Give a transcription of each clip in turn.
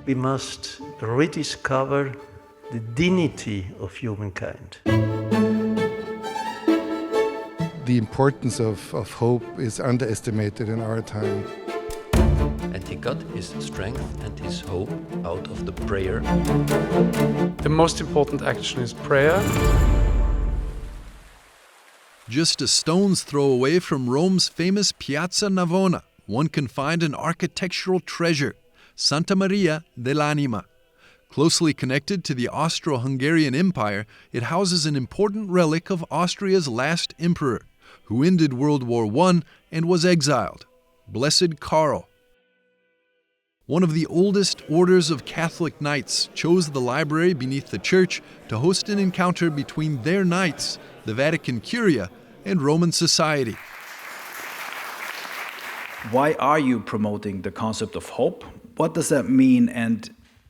we must rediscover the dignity of humankind. The importance of hope is underestimated in our time. And he got his strength and his hope out of the prayer. The most important action is prayer. Just a stone's throw away from Rome's famous Piazza Navona, one can find an architectural treasure, Santa Maria dell'Anima. Closely connected to the Austro-Hungarian Empire, it houses an important relic of Austria's last emperor, who ended World War I and was exiled, Blessed Karl. One of the oldest orders of Catholic knights chose the library beneath the church to host an encounter between their knights, the Vatican Curia, and Roman society. Why are you promoting the concept of hope? What does that mean, and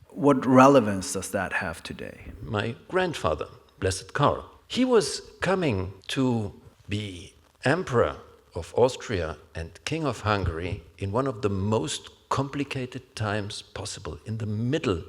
what relevance does that have today? My grandfather, Blessed Karl, he was coming to be Emperor of Austria and King of Hungary in one of the most complicated times possible, in the middle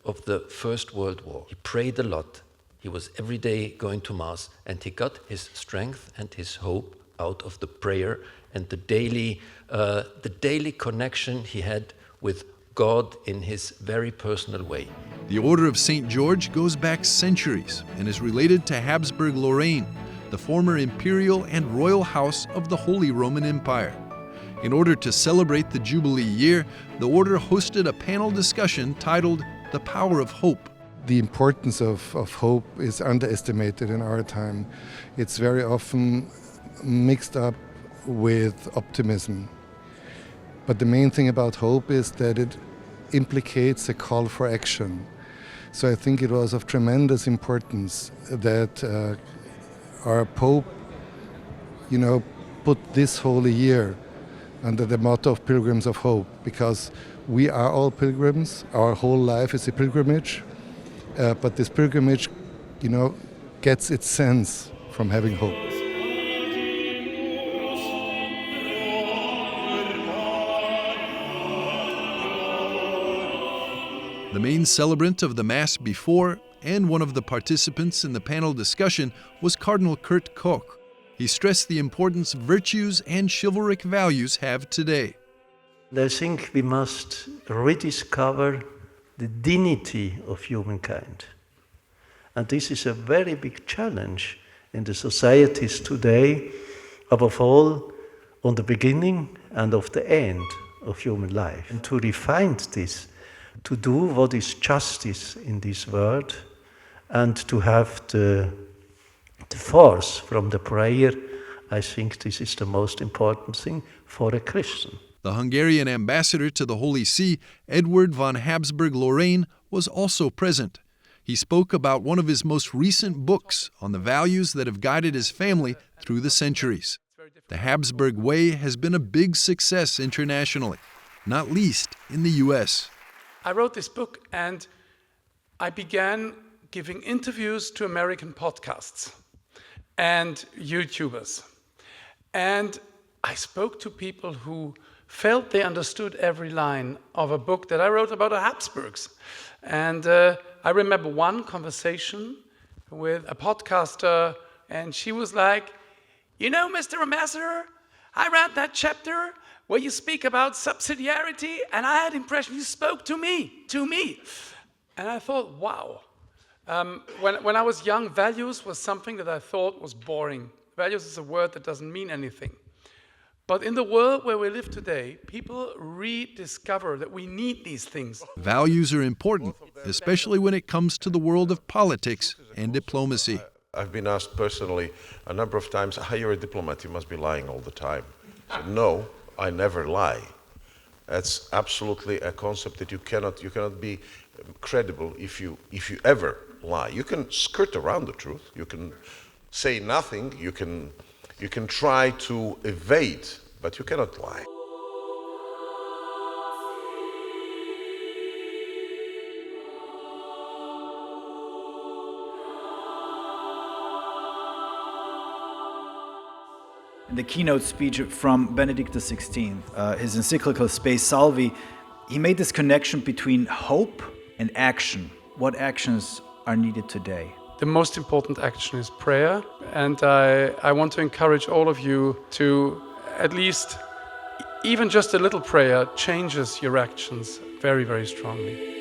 of the First World War. He prayed a lot. He was every day going to Mass, and he got his strength and his hope out of the prayer and the daily connection he had with God in his very personal way. The Order of St. George goes back centuries and is related to Habsburg-Lorraine, the former imperial and royal house of the Holy Roman Empire. In order to celebrate the Jubilee year, the Order hosted a panel discussion titled The Power of Hope. The importance of hope is underestimated in our time. It's very often mixed up with optimism. But the main thing about hope is that it implicates a call for action. So I think it was of tremendous importance that our Pope, put this holy year under the motto of Pilgrims of Hope, because we are all pilgrims. Our whole life is a pilgrimage, but this pilgrimage, gets its sense from having hope. The main celebrant of the Mass before and one of the participants in the panel discussion was Cardinal Kurt Koch. He stressed the importance virtues and chivalric values have today. I think we must rediscover the dignity of humankind. And this is a very big challenge in the societies today, above all on the beginning and of the end of human life. And to refine this, to do what is justice in this world, and to have the force from the prayer, I think this is the most important thing for a Christian. The Hungarian ambassador to the Holy See, Edward von Habsburg-Lorraine, was also present. He spoke about one of his most recent books on the values that have guided his family through the centuries. The Habsburg Way has been a big success internationally, not least in the U.S. I wrote this book and I began giving interviews to American podcasts and YouTubers. And I spoke to people who felt they understood every line of a book that I wrote about the Habsburgs. And I remember one conversation with a podcaster, and she was like, Mr. Ambassador, I read that chapter where you speak about subsidiarity, and I had the impression you spoke to me. And I thought, wow. When I was young, values was something that I thought was boring. Values is a word that doesn't mean anything. But in the world where we live today, people rediscover that we need these things. Values are important, especially when it comes to the world of politics and diplomacy. I've been asked personally a number of times, you're a diplomat, you must be lying all the time. I said, no, I never lie. That's absolutely a concept that you cannot be credible if you ever lie. You can skirt around the truth, you can say nothing, you can try to evade, but you cannot lie. In the keynote speech from Benedict XVI, his encyclical Spe Salvi, He made this connection between hope and action. What actions are needed today? The most important action is prayer, and I want to encourage all of you to at least, even just a little prayer changes your actions very, very strongly.